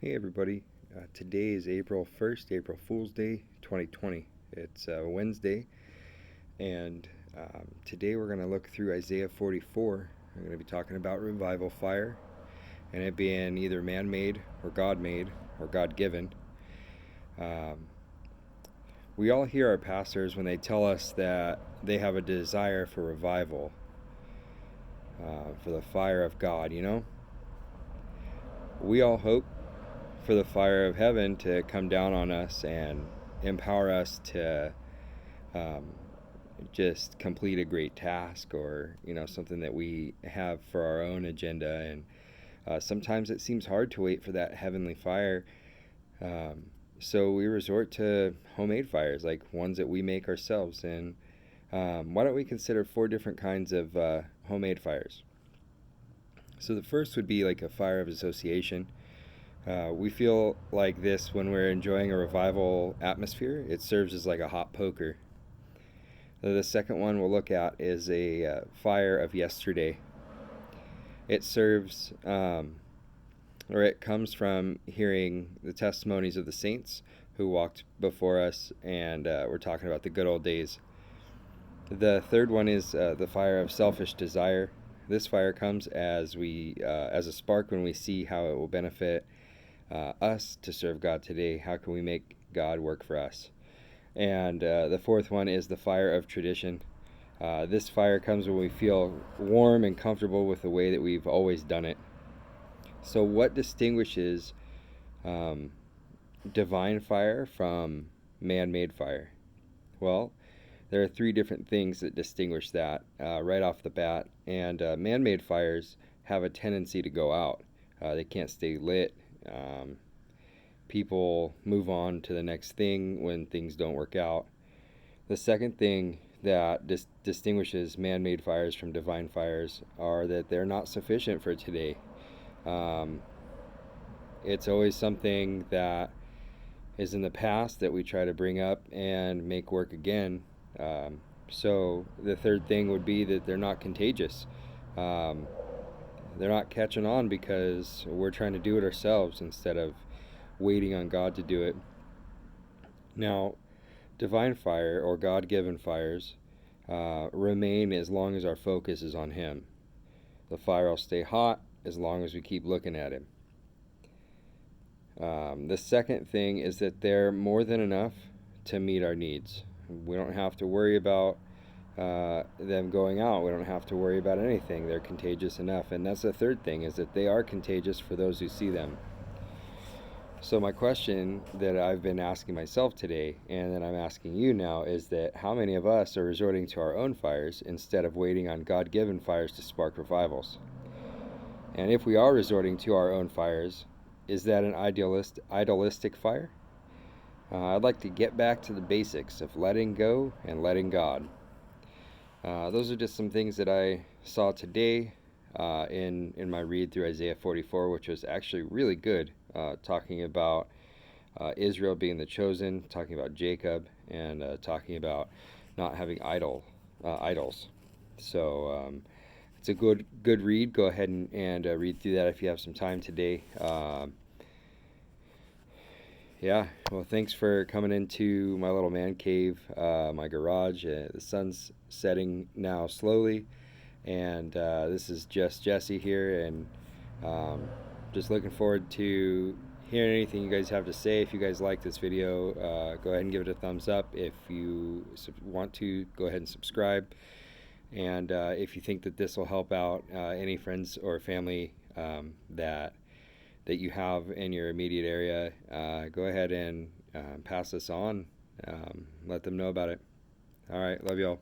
Hey everybody, today is April 1st, April Fool's Day 2020. It's Wednesday, and today we're going to look through Isaiah 44. We're going to be talking about revival fire, and it being either man-made or God-made or God-given. Um, we all hear our pastors when they tell us that they have a desire for revival, for the fire of God, We all hope for the fire of heaven to come down on us and empower us to um, just complete a great task, or something that we have for our own agenda. And sometimes it seems hard to wait for that heavenly fire, um, so we resort to homemade fires, like ones that we make ourselves. And why don't we consider 4 different kinds of homemade fires? So the first would be like a fire of association. We feel like this when we're enjoying a revival atmosphere. It serves as like a hot poker. The second one we'll look at is a fire of yesterday. It serves, or it comes from hearing the testimonies of the saints who walked before us, and we're talking about the good old days. The third one is the fire of selfish desire. This fire comes as as a spark when we see how it will benefit us to serve God today. How can we make God work for us? And the fourth one is the fire of tradition. This fire comes when we feel warm and comfortable with the way that we've always done it. So, what distinguishes um, divine fire from man made fire? Well, there are 3 different things that distinguish that right off the bat. And man made fires have a tendency to go out, they can't stay lit. Um, People move on to the next thing when things don't work out. The second thing that distinguishes man-made fires from divine fires are that they're not sufficient for today. Um, it's always something that is in the past that we try to bring up and make work again. So the third thing would be that they're not contagious. Um, they're not catching on because we're trying to do it ourselves instead of waiting on God to do it. Now, divine fire or God given fires remain as long as our focus is on Him. The fire will stay hot as long as we keep looking at Him. The second thing is that they're more than enough to meet our needs. We don't have to worry about them going out. We don't have to worry about anything. They're contagious enough. And that's the third thing, is that they are contagious for those who see them. So my question that I've been asking myself today, and that I'm asking you now, is that how many of us are resorting to our own fires instead of waiting on God-given fires to spark revivals? And if we are resorting to our own fires, is that an idealistic fire? I'd like to get back to the basics of letting go and letting God. Those are just some things that I saw today in my read through Isaiah 44, which was actually really good, talking about Israel being the chosen, talking about Jacob, and talking about not having idols. So it's a good read. Go ahead and read through that if you have some time today. Yeah, well, thanks for coming into my little man cave, my garage. The sun's setting now slowly, and this is just Jesse here, and just looking forward to hearing anything you guys have to say. If you guys like this video, go ahead and give it a thumbs up. If you want to, go ahead and subscribe. And if you think that this will help out any friends or family that you have in your immediate area, go ahead and pass this on. Let them know about it. All right, love y'all.